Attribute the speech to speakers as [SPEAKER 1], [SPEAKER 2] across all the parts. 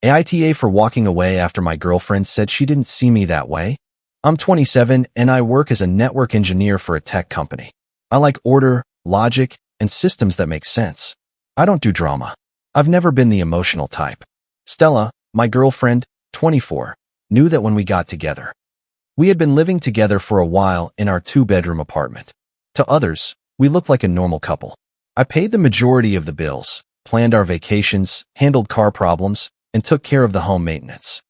[SPEAKER 1] AITA for walking away after my girlfriend said she didn't see me that way. I'm 27 and I work as a network engineer for a tech company. I like order, logic, and systems that make sense. I don't do drama. I've never been the emotional type. Stella, my girlfriend, 24, knew that when we got together. We had been living together for a while in our 2-bedroom apartment. To others, we looked like a normal couple. I paid the majority of the bills, planned our vacations, handled car problems, and took care of the home maintenance.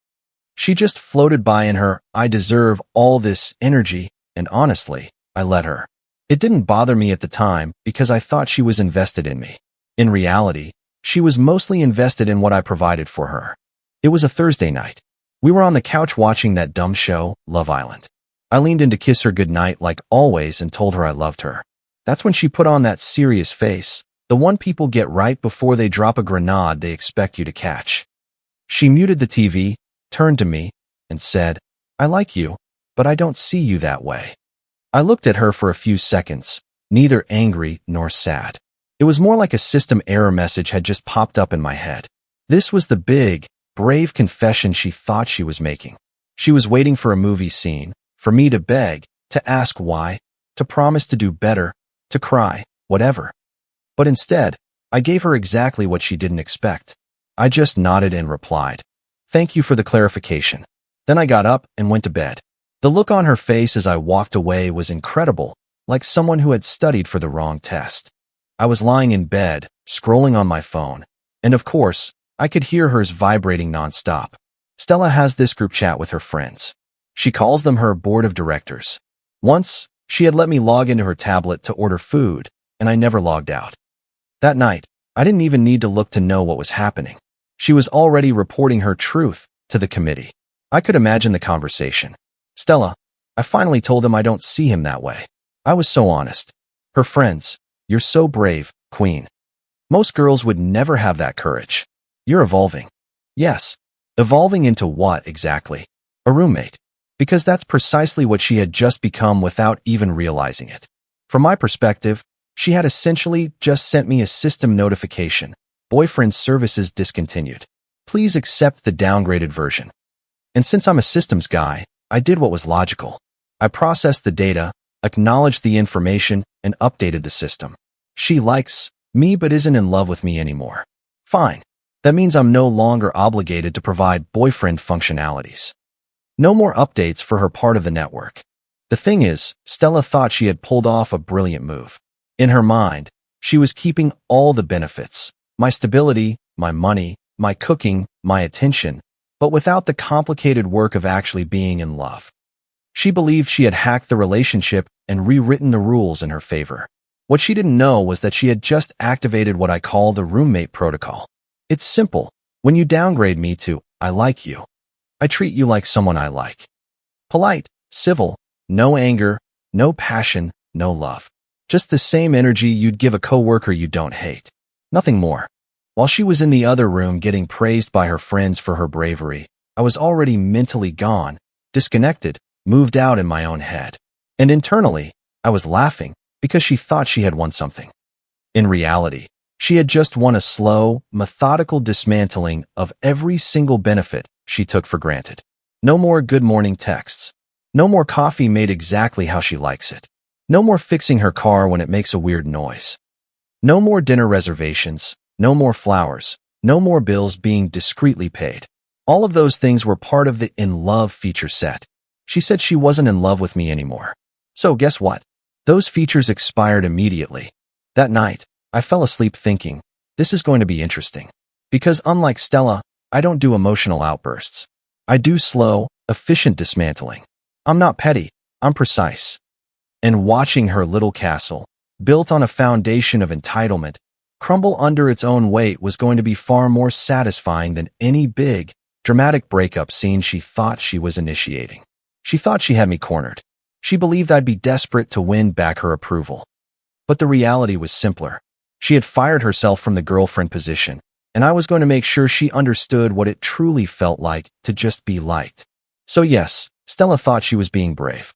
[SPEAKER 1] She just floated by in her, I deserve all this energy, and honestly, I let her. It didn't bother me at the time because I thought she was invested in me. In reality, she was mostly invested in what I provided for her. It was a Thursday night. We were on the couch watching that dumb show, Love Island. I leaned in to kiss her goodnight like always and told her I loved her. That's when she put on that serious face, the one people get right before they drop a grenade they expect you to catch. She muted the TV, turned to me, and said, I like you, but I don't see you that way. I looked at her for a few seconds, neither angry nor sad. It was more like a system error message had just popped up in my head. This was the big, brave confession she thought she was making. She was waiting for a movie scene, for me to beg, to ask why, to promise to do better, to cry, whatever. But instead, I gave her exactly what she didn't expect. I just nodded and replied, Thank you for the clarification. Then I got up and went to bed. The look on her face as I walked away was incredible, like someone who had studied for the wrong test. I was lying in bed, scrolling on my phone, and of course, I could hear hers vibrating nonstop. Stella has this group chat with her friends. She calls them her board of directors. Once, she had let me log into her tablet to order food, and I never logged out. That night, I didn't even need to look to know what was happening. She was already reporting her truth to the committee. I could imagine the conversation. Stella, I finally told him I don't see him that way. I was so honest. Her friends, you're so brave, Queen. Most girls would never have that courage. You're evolving. Yes, evolving into what exactly? A roommate. Because that's precisely what she had just become without even realizing it. From my perspective, she had essentially just sent me a system notification. Boyfriend services discontinued. Please accept the downgraded version. And since I'm a systems guy, I did what was logical. I processed the data, acknowledged the information, and updated the system. She likes me but isn't in love with me anymore. Fine. That means I'm no longer obligated to provide boyfriend functionalities. No more updates for her part of the network. The thing is, Stella thought she had pulled off a brilliant move. In her mind, she was keeping all the benefits. My stability, my money, my cooking, my attention, but without the complicated work of actually being in love. She believed she had hacked the relationship and rewritten the rules in her favor. What she didn't know was that she had just activated what I call the roommate protocol. It's simple. When you downgrade me to, I like you, I treat you like someone I like. Polite, civil, no anger, no passion, no love. Just the same energy you'd give a coworker you don't hate. Nothing more. While she was in the other room getting praised by her friends for her bravery, I was already mentally gone, disconnected, moved out in my own head. And internally, I was laughing because she thought she had won something. In reality, she had just won a slow, methodical dismantling of every single benefit she took for granted. No more good morning texts. No more coffee made exactly how she likes it. No more fixing her car when it makes a weird noise. No more dinner reservations. No more flowers. No more bills being discreetly paid. All of those things were part of the in love feature set. She said she wasn't in love with me anymore. So guess what? Those features expired immediately. That night, I fell asleep thinking, this is going to be interesting. Because unlike Stella, I don't do emotional outbursts. I do slow, efficient dismantling. I'm not petty, I'm precise. And watching her little castle, built on a foundation of entitlement, crumble under its own weight was going to be far more satisfying than any big, dramatic breakup scene she thought she was initiating. She thought she had me cornered. She believed I'd be desperate to win back her approval. But the reality was simpler. She had fired herself from the girlfriend position, and I was going to make sure she understood what it truly felt like to just be liked. So yes, Stella thought she was being brave.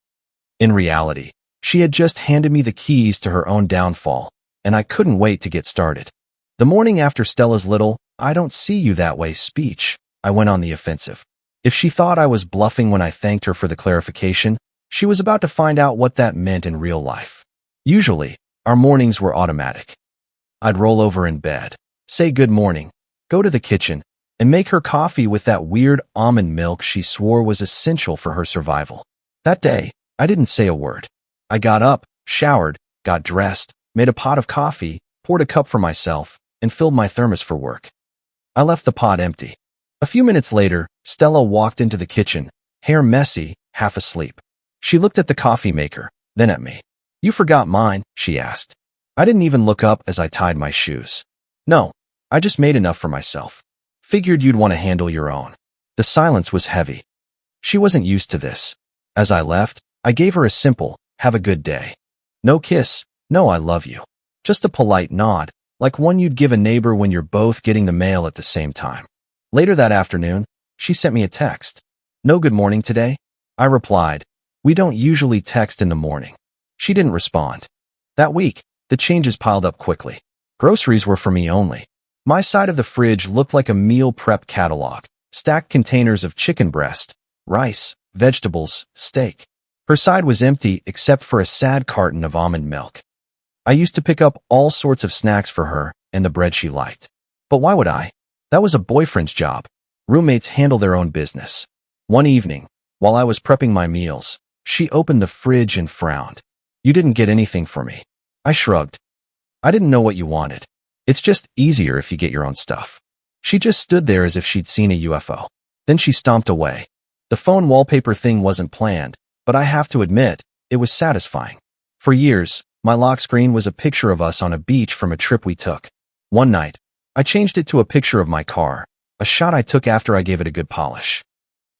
[SPEAKER 1] In reality, she had just handed me the keys to her own downfall, and I couldn't wait to get started. The morning after Stella's little, I don't see you that way speech, I went on the offensive. If she thought I was bluffing when I thanked her for the clarification, she was about to find out what that meant in real life. Usually, our mornings were automatic. I'd roll over in bed, say good morning, go to the kitchen, and make her coffee with that weird almond milk she swore was essential for her survival. That day, I didn't say a word. I got up, showered, got dressed, made a pot of coffee, poured a cup for myself, and filled my thermos for work. I left the pot empty. A few minutes later, Stella walked into the kitchen, hair messy, half asleep. She looked at the coffee maker, then at me. "You forgot mine," she asked. I didn't even look up as I tied my shoes. "No, I just made enough for myself. Figured you'd want to handle your own." The silence was heavy. She wasn't used to this. As I left, I gave her a simple, "Have a good day." No kiss, no "I love you." Just a polite nod, like one you'd give a neighbor when you're both getting the mail at the same time. Later that afternoon, she sent me a text. "No good morning today?" I replied, "We don't usually text in the morning." She didn't respond. That week, the changes piled up quickly. Groceries were for me only. My side of the fridge looked like a meal prep catalog, stacked containers of chicken breast, rice, vegetables, steak. Her side was empty except for a sad carton of almond milk. I used to pick up all sorts of snacks for her and the bread she liked. But why would I? That was a boyfriend's job. Roommates handle their own business. One evening, while I was prepping my meals, she opened the fridge and frowned. "You didn't get anything for me." I shrugged. "I didn't know what you wanted. It's just easier if you get your own stuff." She just stood there as if she'd seen a UFO. Then she stomped away. The phone wallpaper thing wasn't planned, but I have to admit, it was satisfying. For years, my lock screen was a picture of us on a beach from a trip we took. One night, I changed it to a picture of my car, a shot I took after I gave it a good polish.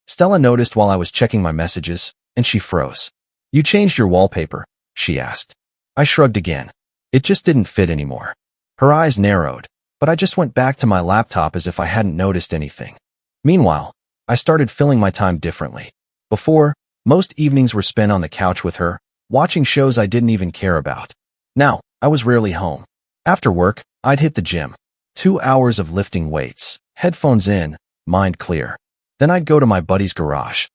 [SPEAKER 1] Stella noticed while I was checking my messages, and she froze. "You changed your wallpaper?" she asked. I shrugged again. It just didn't fit anymore. Her eyes narrowed, but I just went back to my laptop as if I hadn't noticed anything. Meanwhile, I started filling my time differently. Before, most evenings were spent on the couch with her, watching shows I didn't even care about. Now, I was rarely home. After work, I'd hit the gym. 2 hours of lifting weights, headphones in, mind clear. Then I'd go to my buddy's garage.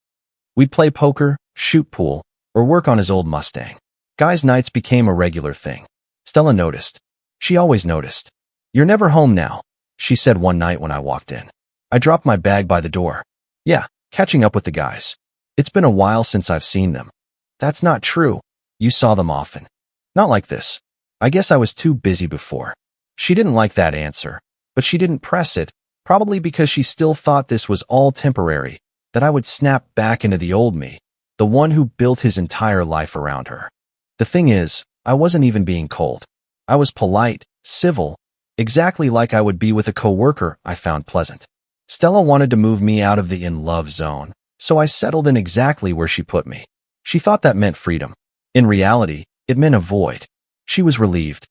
[SPEAKER 1] We'd play poker, shoot pool, or work on his old Mustang. Guys' nights became a regular thing. Stella noticed. She always noticed. "You're never home now," she said one night when I walked in. I dropped my bag by the door. "Yeah, catching up with the guys. It's been a while since I've seen them." "That's not true. You saw them often." "Not like this. I guess I was too busy before." She didn't like that answer, but she didn't press it, probably because she still thought this was all temporary, that I would snap back into the old me, the one who built his entire life around her. The thing is, I wasn't even being cold. I was polite, civil, exactly like I would be with a coworker I found pleasant. Stella wanted to move me out of the in-love zone, so I settled in exactly where she put me. She thought that meant freedom. In reality, it meant a void. She was relieved.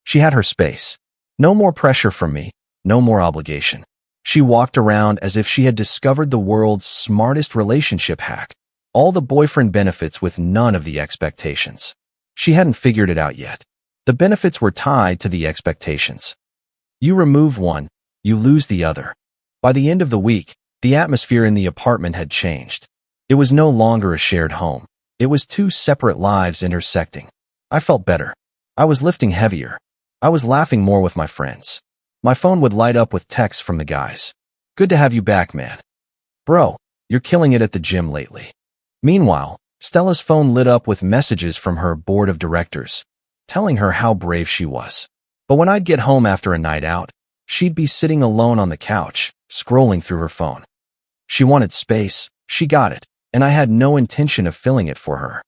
[SPEAKER 1] She had her space. No more pressure from me, no more obligation. She walked around as if she had discovered the world's smartest relationship hack, all the boyfriend benefits with none of the expectations. She hadn't figured it out yet. The benefits were tied to the expectations. You remove one, you lose the other. By the end of the week, the atmosphere in the apartment had changed. It was no longer a shared home. It was two separate lives intersecting. I felt better. I was lifting heavier. I was laughing more with my friends. My phone would light up with texts from the guys. "Good to have you back, man. Bro, you're killing it at the gym lately." Meanwhile, Stella's phone lit up with messages from her board of directors, telling her how brave she was. But when I'd get home after a night out, she'd be sitting alone on the couch, scrolling through her phone. She wanted space, she got it, and I had no intention of filling it for her.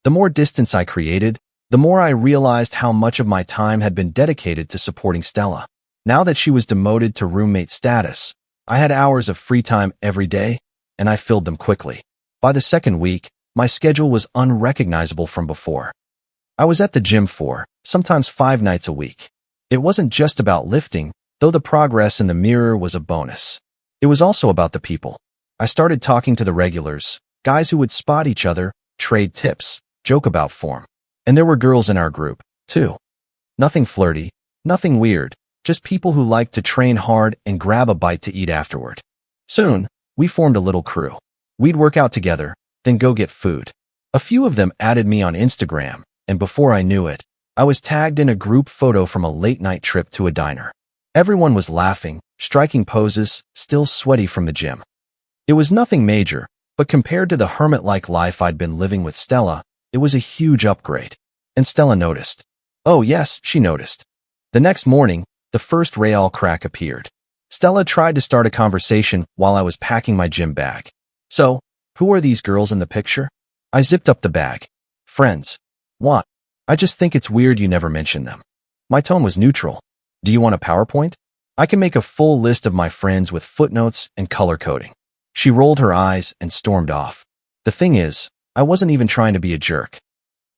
[SPEAKER 1] The more distance I created, the more I realized how much of my time had been dedicated to supporting Stella. Now that she was demoted to roommate status, I had hours of free time every day, and I filled them quickly. By the second week, my schedule was unrecognizable from before. I was at the gym 4, sometimes 5 nights a week. It wasn't just about lifting, though the progress in the mirror was a bonus. It was also about the people. I started talking to the regulars, guys who would spot each other, trade tips, joke about form. And there were girls in our group, too. Nothing flirty, nothing weird, just people who liked to train hard and grab a bite to eat afterward. Soon, we formed a little crew. We'd work out together, then go get food. A few of them added me on Instagram, and before I knew it, I was tagged in a group photo from a late-night trip to a diner. Everyone was laughing, striking poses, still sweaty from the gym. It was nothing major, but compared to the hermit-like life I'd been living with Stella, it was a huge upgrade. And Stella noticed. Oh yes, she noticed. The next morning, the first real crack appeared. Stella tried to start a conversation while I was packing my gym bag. So, who are these girls in the picture? I zipped up the bag. Friends. What? I just think it's weird you never mentioned them. My tone was neutral. Do you want a PowerPoint? I can make a full list of my friends with footnotes and color coding. She rolled her eyes and stormed off. The thing is, I wasn't even trying to be a jerk.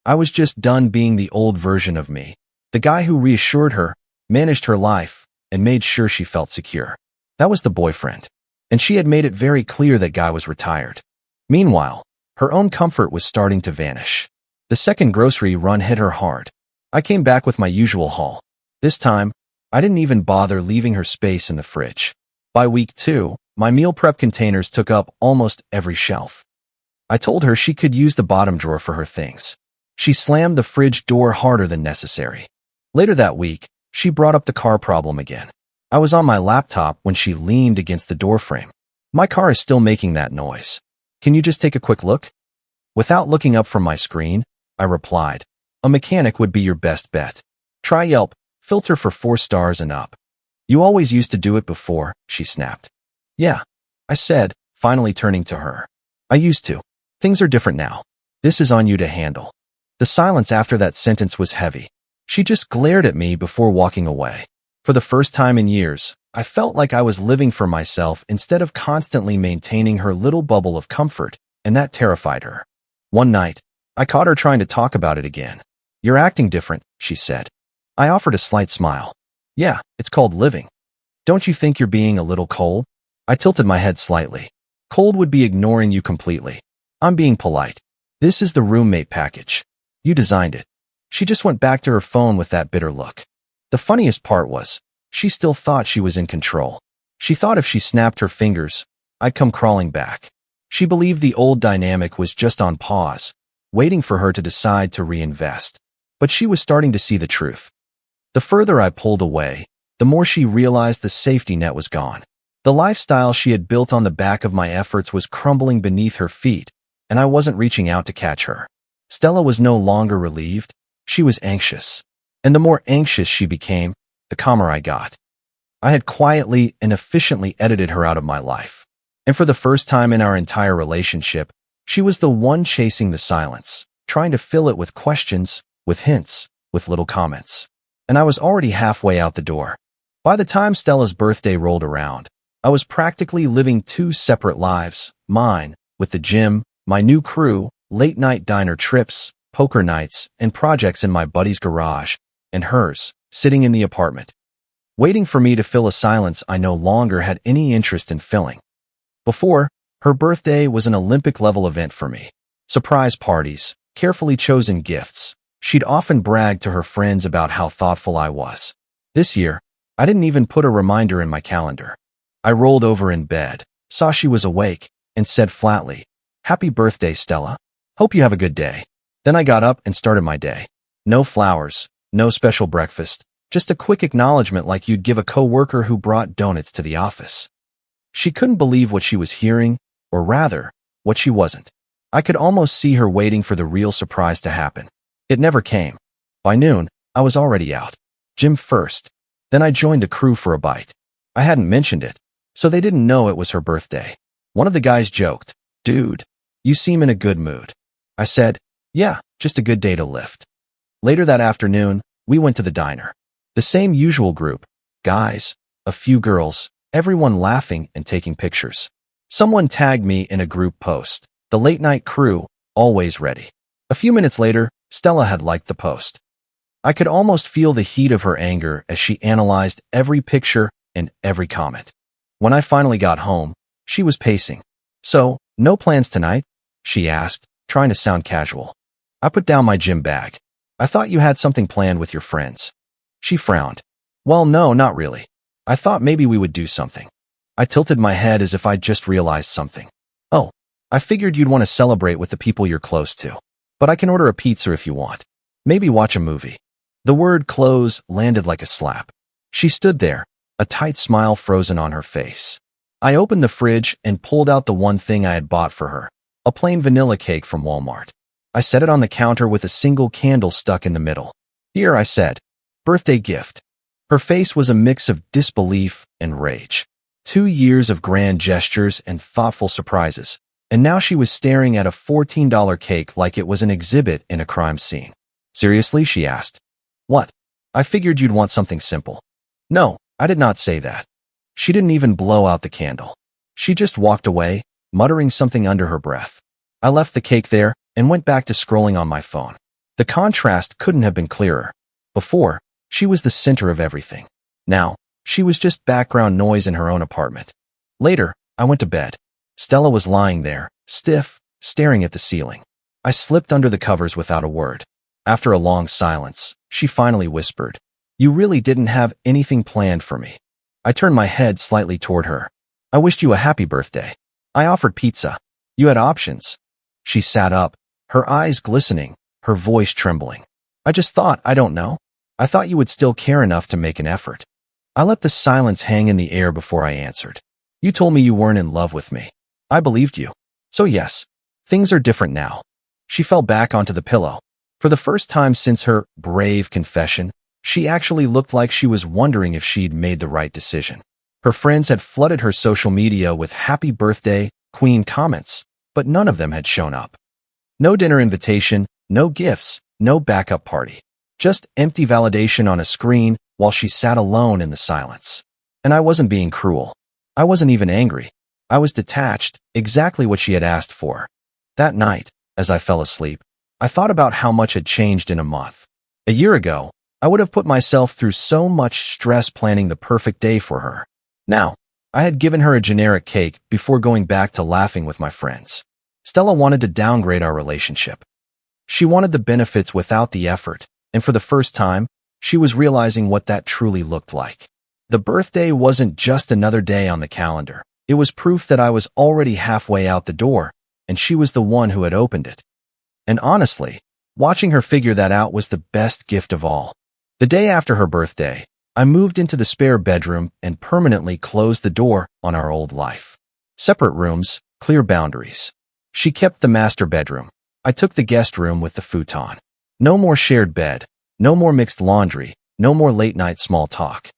[SPEAKER 1] I was just done being the old version of me, the guy who reassured her, managed her life, and made sure she felt secure. That was the boyfriend. And she had made it very clear that guy was retired. Meanwhile, her own comfort was starting to vanish. The second grocery run hit her hard. I came back with my usual haul. This time, I didn't even bother leaving her space in the fridge. By week 2, my meal prep containers took up almost every shelf. I told her she could use the bottom drawer for her things. She slammed the fridge door harder than necessary. Later that week, she brought up the car problem again. I was on my laptop when she leaned against the doorframe. My car is still making that noise. Can you just take a quick look? Without looking up from my screen, I replied, a mechanic would be your best bet. Try Yelp, filter for 4 stars and up. You always used to do it before, she snapped. Yeah, I said, finally turning to her. I used to. Things are different now. This is on you to handle. The silence after that sentence was heavy. She just glared at me before walking away. For the first time in years, I felt like I was living for myself instead of constantly maintaining her little bubble of comfort, and that terrified her. One night, I caught her trying to talk about it again. You're acting different, she said. I offered a slight smile. Yeah, it's called living. Don't you think you're being a little cold? I tilted my head slightly. Cold would be ignoring you completely. I'm being polite. This is the roommate package. You designed it. She just went back to her phone with that bitter look. The funniest part was, she still thought she was in control. She thought if she snapped her fingers, I'd come crawling back. She believed the old dynamic was just on pause, waiting for her to decide to reinvest. But she was starting to see the truth. The further I pulled away, the more she realized the safety net was gone. The lifestyle she had built on the back of my efforts was crumbling beneath her feet, and I wasn't reaching out to catch her. Stella was no longer relieved. She was anxious. And the more anxious she became, the calmer I got. I had quietly and efficiently edited her out of my life. And for the first time in our entire relationship, she was the one chasing the silence, trying to fill it with questions, with hints, with little comments. And I was already halfway out the door. By the time Stella's birthday rolled around, I was practically living 2 separate lives, mine, with the gym, my new crew, late-night diner trips, poker nights, and projects in my buddy's garage, and hers, sitting in the apartment, waiting for me to fill a silence I no longer had any interest in filling. Before, her birthday was an Olympic-level event for me. Surprise parties, carefully chosen gifts. She'd often brag to her friends about how thoughtful I was. This year, I didn't even put a reminder in my calendar. I rolled over in bed, saw she was awake, and said flatly, "Happy birthday, Stella. Hope you have a good day." Then I got up and started my day. No flowers, no special breakfast, just a quick acknowledgement like you'd give a coworker who brought donuts to the office. She couldn't believe what she was hearing, or rather, what she wasn't. I could almost see her waiting for the real surprise to happen. It never came. By noon, I was already out. Gym first. Then I joined the crew for a bite. I hadn't mentioned it, so they didn't know it was her birthday. One of the guys joked, "Dude, you seem in a good mood." I said, "Yeah, just a good day to lift." Later that afternoon, we went to the diner. The same usual group, guys, a few girls, everyone laughing and taking pictures. Someone tagged me in a group post, "The late night crew, always ready." A few minutes later, Stella had liked the post. I could almost feel the heat of her anger as she analyzed every picture and every comment. When I finally got home, she was pacing. "So, no plans tonight?" she asked, trying to sound casual. I put down my gym bag. "I thought you had something planned with your friends." She frowned. "Well, no, not really. I thought maybe we would do something." I tilted my head as if I'd just realized something. Oh, I figured you'd want to celebrate with the people you're close to. But I can order a pizza if you want. Maybe watch a movie. The word close landed like a slap. She stood there, a tight smile frozen on her face. I opened the fridge and pulled out the one thing I had bought for her, a plain vanilla cake from Walmart. I set it on the counter with a single candle stuck in the middle. Here, I said. Birthday gift. Her face was a mix of disbelief and rage. 2 years of grand gestures and thoughtful surprises, and now she was staring at a $14 cake like it was an exhibit in a crime scene. Seriously, she asked. What? I figured you'd want something simple. No, I did not say that. She didn't even blow out the candle. She just walked away, muttering something under her breath. I left the cake there and went back to scrolling on my phone. The contrast couldn't have been clearer. Before, she was the center of everything. Now, she was just background noise in her own apartment. Later, I went to bed. Stella was lying there, stiff, staring at the ceiling. I slipped under the covers without a word. After a long silence, she finally whispered, "You really didn't have anything planned for me." I turned my head slightly toward her. "I wished you a happy birthday. I offered pizza. You had options." She sat up, her eyes glistening, her voice trembling. "I just thought, I don't know. I thought you would still care enough to make an effort." I let the silence hang in the air before I answered. "You told me you weren't in love with me. I believed you. So yes, things are different now." She fell back onto the pillow. For the first time since her brave confession, she actually looked like she was wondering if she'd made the right decision. Her friends had flooded her social media with happy birthday, queen comments, but none of them had shown up. No dinner invitation, no gifts, no backup party. Just empty validation on a screen while she sat alone in the silence. And I wasn't being cruel. I wasn't even angry. I was detached, exactly what she had asked for. That night, as I fell asleep, I thought about how much had changed in a month. A year ago, I would have put myself through so much stress planning the perfect day for her. Now, I had given her a generic cake before going back to laughing with my friends. Stella wanted to downgrade our relationship. She wanted the benefits without the effort, and for the first time, she was realizing what that truly looked like. The birthday wasn't just another day on the calendar. It was proof that I was already halfway out the door, and she was the one who had opened it. And honestly, watching her figure that out was the best gift of all. The day after her birthday, I moved into the spare bedroom and permanently closed the door on our old life. Separate rooms, clear boundaries. She kept the master bedroom. I took the guest room with the futon. No more shared bed, no more mixed laundry, no more late-night small talk.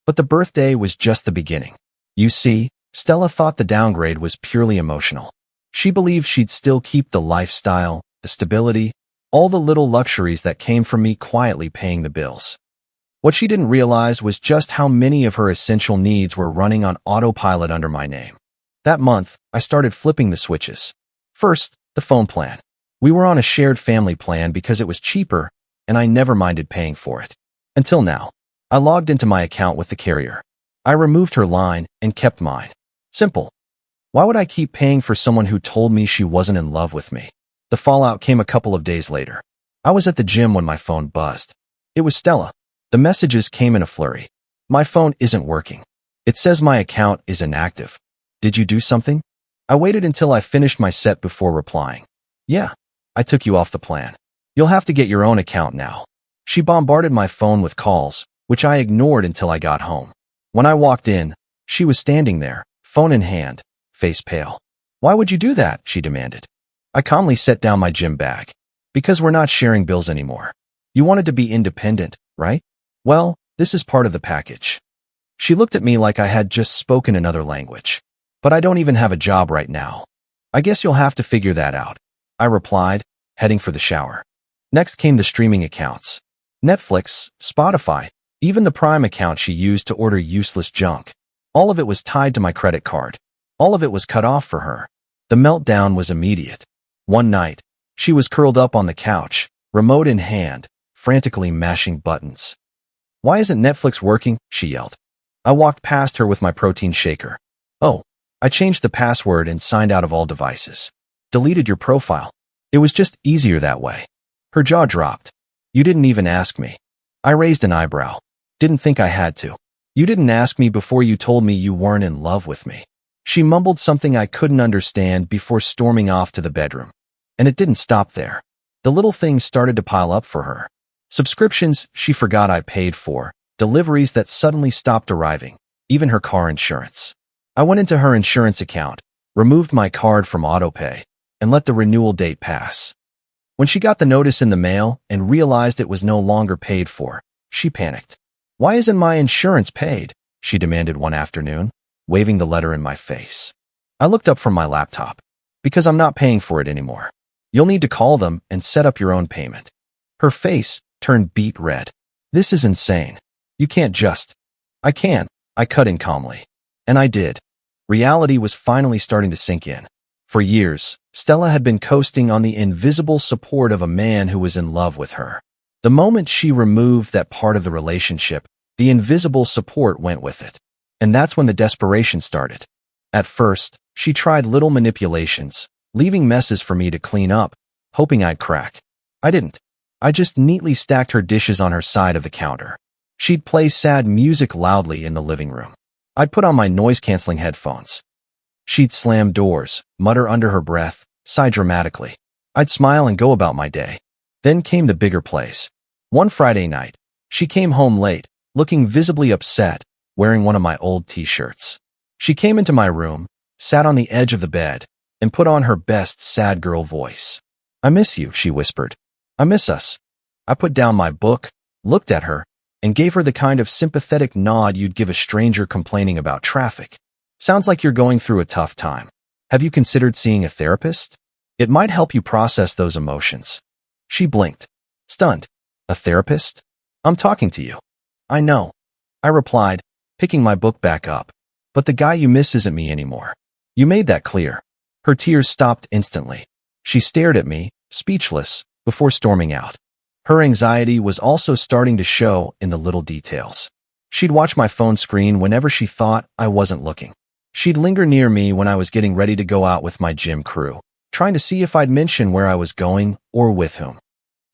[SPEAKER 1] But the birthday was just the beginning. You see, Stella thought the downgrade was purely emotional. She believed she'd still keep the lifestyle, the stability, all the little luxuries that came from me quietly paying the bills. What she didn't realize was just how many of her essential needs were running on autopilot under my name. That month, I started flipping the switches. First, the phone plan. We were on a shared family plan because it was cheaper, and I never minded paying for it. Until now. I logged into my account with the carrier. I removed her line and kept mine. Simple. Why would I keep paying for someone who told me she wasn't in love with me? The fallout came a couple of days later. I was at the gym when my phone buzzed. It was Stella. The messages came in a flurry. "My phone isn't working. It says my account is inactive. Did you do something?" I waited until I finished my set before replying. "Yeah, I took you off the plan. You'll have to get your own account now." She bombarded my phone with calls, which I ignored until I got home. When I walked in, she was standing there, phone in hand, face pale. "Why would you do that?" she demanded. I calmly set down my gym bag. "Because we're not sharing bills anymore. You wanted to be independent, right? Well, this is part of the package." She looked at me like I had just spoken another language. "But I don't even have a job right now." "I guess you'll have to figure that out," I replied, heading for the shower. Next came the streaming accounts. Netflix, Spotify, even the Prime account she used to order useless junk. All of it was tied to my credit card. All of it was cut off for her. The meltdown was immediate. One night, she was curled up on the couch, remote in hand, frantically mashing buttons. "Why isn't Netflix working?" she yelled. I walked past her with my protein shaker. "Oh, I changed the password and signed out of all devices. Deleted your profile. It was just easier that way." Her jaw dropped. "You didn't even ask me." I raised an eyebrow. "Didn't think I had to." You didn't ask me before you told me you weren't in love with me. She mumbled something I couldn't understand before storming off to the bedroom. And it didn't stop there. The little things started to pile up for her. Subscriptions she forgot I paid for, deliveries that suddenly stopped arriving, even her car insurance. I went into her insurance account, removed my card from autopay, and let the renewal date pass. When she got the notice in the mail and realized it was no longer paid for, she panicked. "Why isn't my insurance paid?" she demanded one afternoon, waving the letter in my face. I looked up from my laptop. "Because I'm not paying for it anymore. You'll need to call them and set up your own payment." Her face turned beet red. "This is insane. You can't just—" "I can," I cut in calmly. And I did. Reality was finally starting to sink in. For years, Stella had been coasting on the invisible support of a man who was in love with her. The moment she removed that part of the relationship, the invisible support went with it. And that's when the desperation started. At first, she tried little manipulations, leaving messes for me to clean up, hoping I'd crack. I didn't. I just neatly stacked her dishes on her side of the counter. She'd play sad music loudly in the living room. I'd put on my noise-canceling headphones. She'd slam doors, mutter under her breath, sigh dramatically. I'd smile and go about my day. Then came the bigger plays. One Friday night, she came home late, looking visibly upset, wearing one of my old t-shirts. She came into my room, sat on the edge of the bed, and put on her best sad girl voice. "I miss you," she whispered. "I miss us." I put down my book, looked at her, and gave her the kind of sympathetic nod you'd give a stranger complaining about traffic. "Sounds like you're going through a tough time. Have you considered seeing a therapist? It might help you process those emotions." She blinked, stunned. "A therapist? I'm talking to you." "I know," I replied, picking my book back up. "But the guy you miss isn't me anymore. You made that clear." Her tears stopped instantly. She stared at me, speechless, before storming out. Her anxiety was also starting to show in the little details. She'd watch my phone screen whenever she thought I wasn't looking. She'd linger near me when I was getting ready to go out with my gym crew, trying to see if I'd mention where I was going or with whom.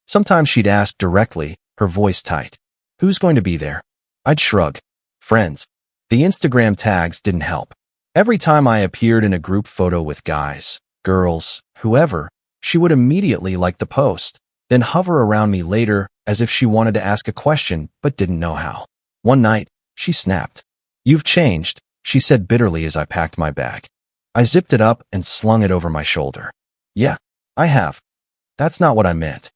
[SPEAKER 1] Sometimes she'd ask directly, her voice tight, "Who's going to be there?" I'd shrug. "Friends." The Instagram tags didn't help. Every time I appeared in a group photo with guys, girls, whoever, she would immediately like the post, then hover around me later as if she wanted to ask a question but didn't know how. One night, she snapped. "You've changed," she said bitterly as I packed my bag. I zipped it up and slung it over my shoulder. "Yeah, I have. That's not what I meant."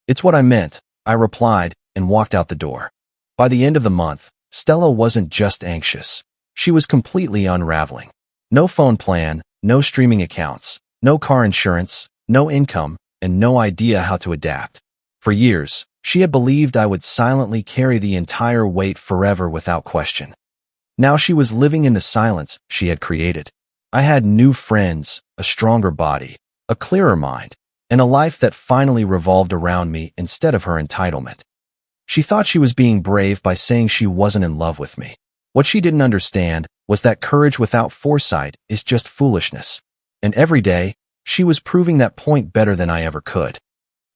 [SPEAKER 1] "It's what I meant," I replied and walked out the door. By the end of the month, Stella wasn't just anxious. She was completely unraveling. No phone plan, no streaming accounts, no car insurance, no income, and no idea how to adapt. For years, she had believed I would silently carry the entire weight forever without question. Now she was living in the silence she had created. I had new friends, a stronger body, a clearer mind, and a life that finally revolved around me instead of her entitlement. She thought she was being brave by saying she wasn't in love with me. What she didn't understand was that courage without foresight is just foolishness. And every day, she was proving that point better than I ever could.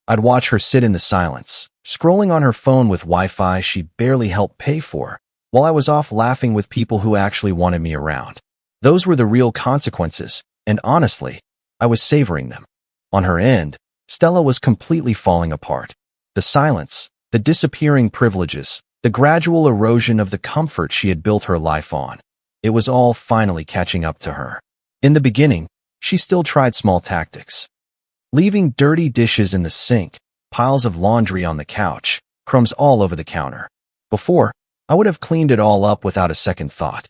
[SPEAKER 1] I'd watch her sit in the silence, scrolling on her phone with Wi-Fi she barely helped pay for, while I was off laughing with people who actually wanted me around. Those were the real consequences, and honestly, I was savoring them. On her end, Stella was completely falling apart. The silence, the disappearing privileges, the gradual erosion of the comfort she had built her life on. It was all finally catching up to her. In the beginning, she still tried small tactics. Leaving dirty dishes in the sink, piles of laundry on the couch, crumbs all over the counter. Before, I would have cleaned it all up without a second thought.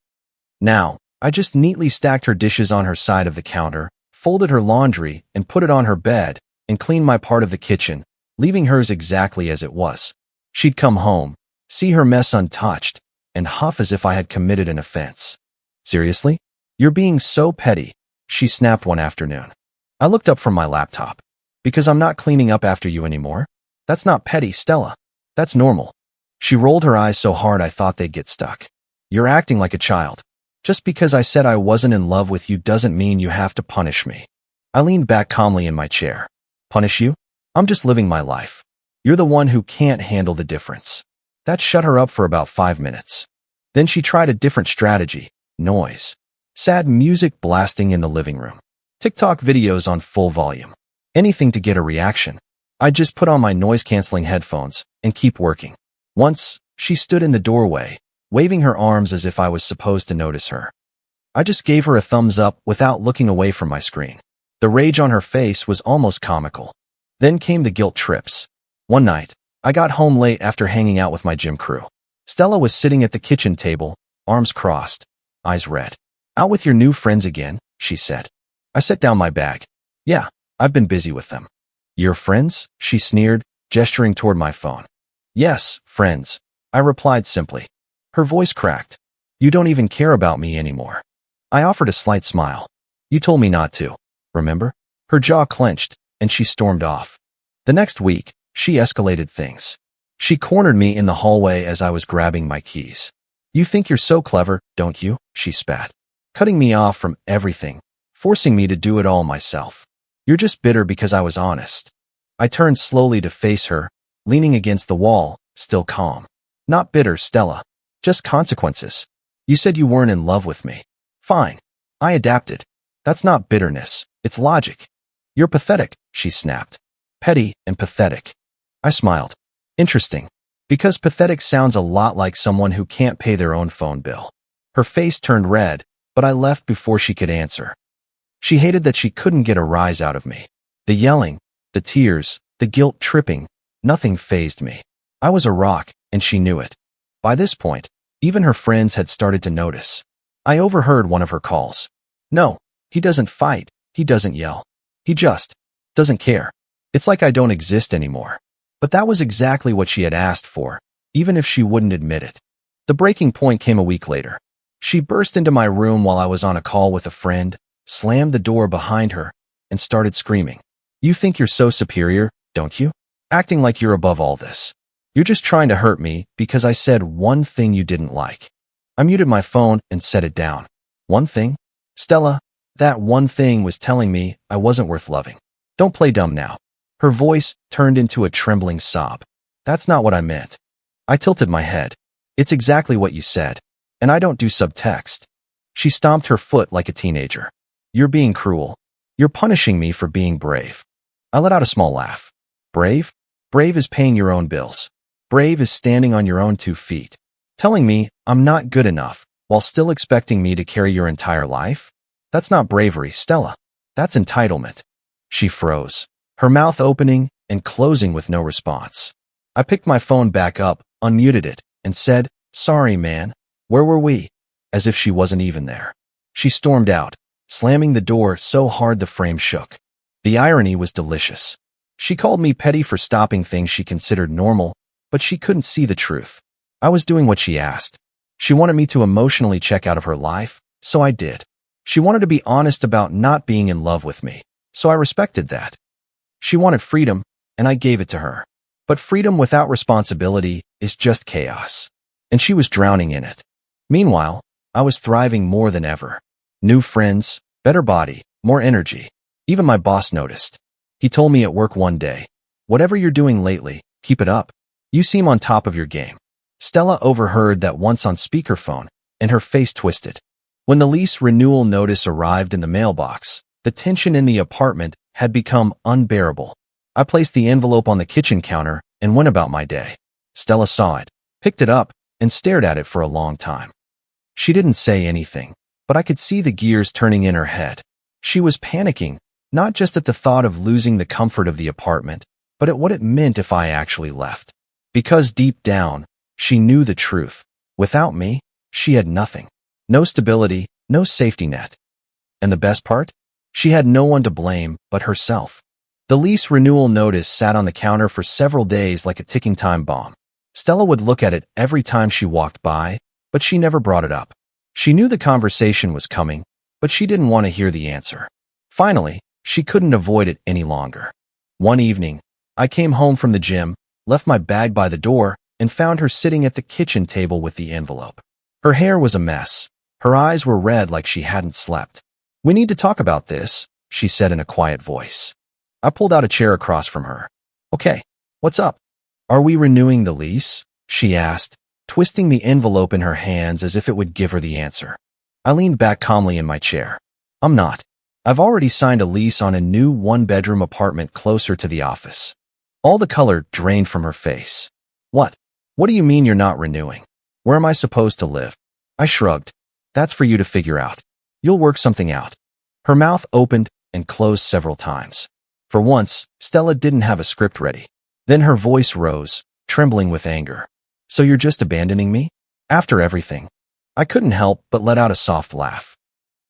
[SPEAKER 1] Now, I just neatly stacked her dishes on her side of the counter, folded her laundry and put it on her bed, and cleaned my part of the kitchen, leaving hers exactly as it was. She'd come home, see her mess untouched, and huff as if I had committed an offense. "Seriously? You're being so petty," she snapped one afternoon. I looked up from my laptop. "Because I'm not cleaning up after you anymore? That's not petty, Stella. That's normal." She rolled her eyes so hard I thought they'd get stuck. "You're acting like a child. Just because I said I wasn't in love with you doesn't mean you have to punish me." I leaned back calmly in my chair. "Punish you? I'm just living my life. You're the one who can't handle the difference." That shut her up for about 5 minutes. Then she tried a different strategy: noise. Sad music blasting in the living room. TikTok videos on full volume. Anything to get a reaction. I'd just put on my noise-canceling headphones and keep working. Once, she stood in the doorway, waving her arms as if I was supposed to notice her. I just gave her a thumbs up without looking away from my screen. The rage on her face was almost comical. Then came the guilt trips. One night, I got home late after hanging out with my gym crew. Stella was sitting at the kitchen table, arms crossed, eyes red. "Out with your new friends again," she said. I set down my bag. "Yeah, I've been busy with them." "Your friends?" she sneered, gesturing toward my phone. "Yes, friends," I replied simply. Her voice cracked. "You don't even care about me anymore." I offered a slight smile. "You told me not to, remember?" Her jaw clenched, and she stormed off. The next week, she escalated things. She cornered me in the hallway as I was grabbing my keys. "You think you're so clever, don't you?" she spat, cutting me off from everything, forcing me to do it all myself. "You're just bitter because I was honest." I turned slowly to face her, leaning against the wall, still calm. "Not bitter, Stella. Just consequences. You said you weren't in love with me. Fine. I adapted. That's not bitterness. It's logic." "You're pathetic," she snapped. "Petty and pathetic." I smiled. Interesting. Because pathetic sounds a lot like someone who can't pay their own phone bill. Her face turned red, but I left before she could answer. She hated that she couldn't get a rise out of me. The yelling, the tears, the guilt tripping, nothing fazed me. I was a rock, and she knew it. By this point, even her friends had started to notice. I overheard one of her calls. "No, he doesn't fight, he doesn't yell. He just doesn't care. It's like I don't exist anymore." But that was exactly what she had asked for, even if she wouldn't admit it. The breaking point came a week later. She burst into my room while I was on a call with a friend, slammed the door behind her, and started screaming. "You think you're so superior, don't you? Acting like you're above all this. You're just trying to hurt me because I said one thing you didn't like." I muted my phone and set it down. One thing? Stella, that one thing was telling me I wasn't worth loving. Don't play dumb now. Her voice turned into a trembling sob. "That's not what I meant." I tilted my head. "It's exactly what you said. And I don't do subtext." She stomped her foot like a teenager. "You're being cruel. You're punishing me for being brave." I let out a small laugh. "Brave? Brave is paying your own bills. Brave is standing on your own 2 feet. Telling me I'm not good enough while still expecting me to carry your entire life? That's not bravery, Stella. That's entitlement." She froze, her mouth opening and closing with no response. I picked my phone back up, unmuted it, and said, "Sorry, man. Where were we?" As if she wasn't even there. She stormed out, slamming the door so hard the frame shook. The irony was delicious. She called me petty for stopping things she considered normal, but she couldn't see the truth. I was doing what she asked. She wanted me to emotionally check out of her life, so I did. She wanted to be honest about not being in love with me, so I respected that. She wanted freedom, and I gave it to her. But freedom without responsibility is just chaos. And she was drowning in it. Meanwhile, I was thriving more than ever. New friends, better body, more energy. Even my boss noticed. He told me at work one day, "Whatever you're doing lately, keep it up. You seem on top of your game." Stella overheard that once on speakerphone, and her face twisted. When the lease renewal notice arrived in the mailbox, the tension in the apartment had become unbearable. I placed the envelope on the kitchen counter and went about my day. Stella saw it, picked it up, and stared at it for a long time. She didn't say anything, but I could see the gears turning in her head. She was panicking, not just at the thought of losing the comfort of the apartment, but at what it meant if I actually left. Because deep down, she knew the truth. Without me, she had nothing. No stability, no safety net. And the best part? She had no one to blame but herself. The lease renewal notice sat on the counter for several days like a ticking time bomb. Stella would look at it every time she walked by, but she never brought it up. She knew the conversation was coming, but she didn't want to hear the answer. Finally, she couldn't avoid it any longer. One evening, I came home from the gym, left my bag by the door, and found her sitting at the kitchen table with the envelope. Her hair was a mess. Her eyes were red like she hadn't slept. "We need to talk about this," she said in a quiet voice. I pulled out a chair across from her. "Okay, what's up?" "Are we renewing the lease?" she asked, twisting the envelope in her hands as if it would give her the answer. I leaned back calmly in my chair. I'm not. I've already signed a lease on a new one-bedroom apartment closer to the office. All the color drained from her face. What? What do you mean you're not renewing? Where am I supposed to live? I shrugged. That's for you to figure out. You'll work something out. Her mouth opened and closed several times. For once, Stella didn't have a script ready. Then her voice rose, trembling with anger. So you're just abandoning me? After everything? I couldn't help but let out a soft laugh.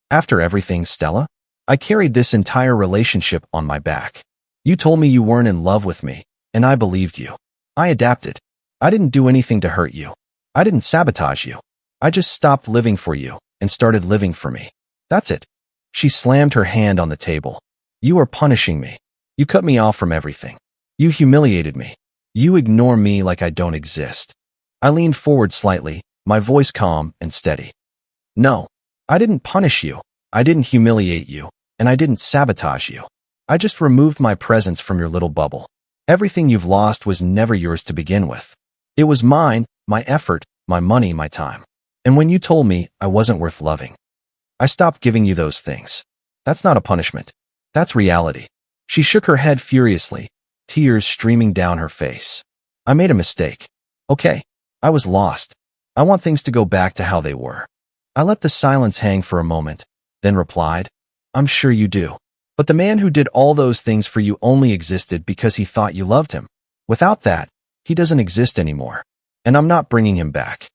[SPEAKER 1] After everything, Stella? I carried this entire relationship on my back. You told me you weren't in love with me, and I believed you. I adapted. I didn't do anything to hurt you. I didn't sabotage you. I just stopped living for you and started living for me. That's it. She slammed her hand on the table. You are punishing me. You cut me off from everything. You humiliated me. You ignore me like I don't exist. I leaned forward slightly, my voice calm and steady. No, I didn't punish you. I didn't humiliate you, and I didn't sabotage you. I just removed my presence from your little bubble. Everything you've lost was never yours to begin with. It was mine, my effort, my money, my time. And when you told me I wasn't worth loving, I stopped giving you those things. That's not a punishment. That's reality. She shook her head furiously, tears streaming down her face. I made a mistake. Okay, I was lost. I want things to go back to how they were. I let the silence hang for a moment, then replied, I'm sure you do. But the man who did all those things for you only existed because he thought you loved him. Without that, he doesn't exist anymore. And I'm not bringing him back.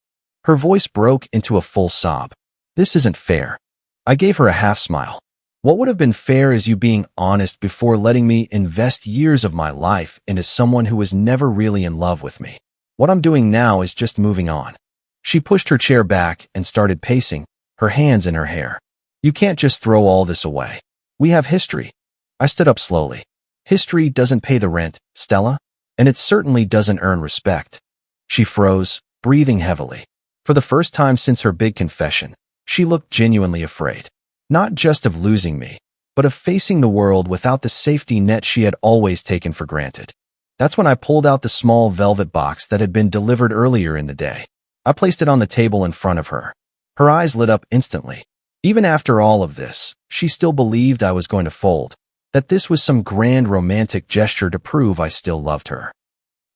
[SPEAKER 1] Her voice broke into a full sob. This isn't fair. I gave her a half smile. What would have been fair is you being honest before letting me invest years of my life into someone who was never really in love with me. What I'm doing now is just moving on. She pushed her chair back and started pacing, her hands in her hair. You can't just throw all this away. We have history. I stood up slowly. History doesn't pay the rent, Stella, and it certainly doesn't earn respect. She froze, breathing heavily. For the first time since her big confession, she looked genuinely afraid. Not just of losing me, but of facing the world without the safety net she had always taken for granted. That's when I pulled out the small velvet box that had been delivered earlier in the day. I placed it on the table in front of her. Her eyes lit up instantly. Even after all of this, she still believed I was going to fold, that this was some grand romantic gesture to prove I still loved her.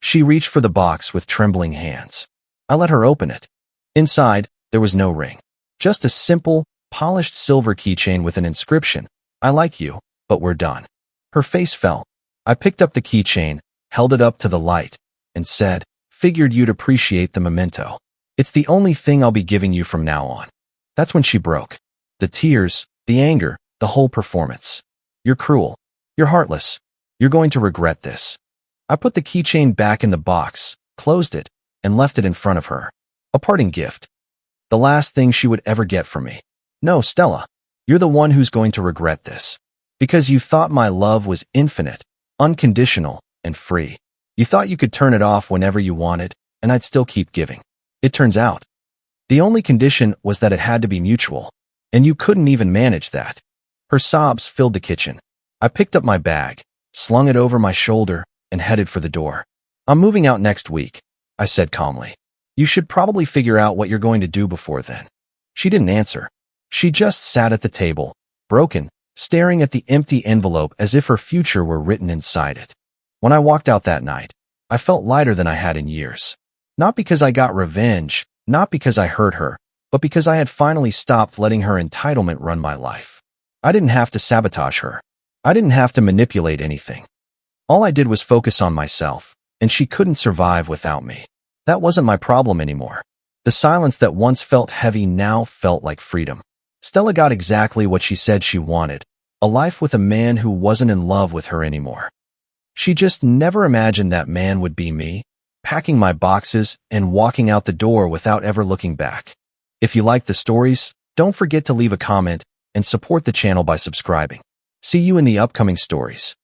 [SPEAKER 1] She reached for the box with trembling hands. I let her open it. Inside, there was no ring. Just a simple, polished silver keychain with an inscription, I like you, but we're done. Her face fell. I picked up the keychain, held it up to the light, and said, figured you'd appreciate the memento. It's the only thing I'll be giving you from now on. That's when she broke. The tears, the anger, the whole performance. You're cruel. You're heartless. You're going to regret this. I put the keychain back in the box, closed it, and left it in front of her. A parting gift. The last thing she would ever get from me. No, Stella, you're the one who's going to regret this. Because you thought my love was infinite, unconditional, and free. You thought you could turn it off whenever you wanted, and I'd still keep giving. It turns out, the only condition was that it had to be mutual. And you couldn't even manage that. Her sobs filled the kitchen. I picked up my bag, slung it over my shoulder, and headed for the door. I'm moving out next week, I said calmly. You should probably figure out what you're going to do before then. She didn't answer. She just sat at the table, broken, staring at the empty envelope as if her future were written inside it. When I walked out that night, I felt lighter than I had in years. Not because I got revenge, not because I hurt her, but because I had finally stopped letting her entitlement run my life. I didn't have to sabotage her. I didn't have to manipulate anything. All I did was focus on myself, and she couldn't survive without me. That wasn't my problem anymore. The silence that once felt heavy now felt like freedom. Stella got exactly what she said she wanted, a life with a man who wasn't in love with her anymore. She just never imagined that man would be me, packing my boxes and walking out the door without ever looking back. If you like the stories, don't forget to leave a comment and support the channel by subscribing. See you in the upcoming stories.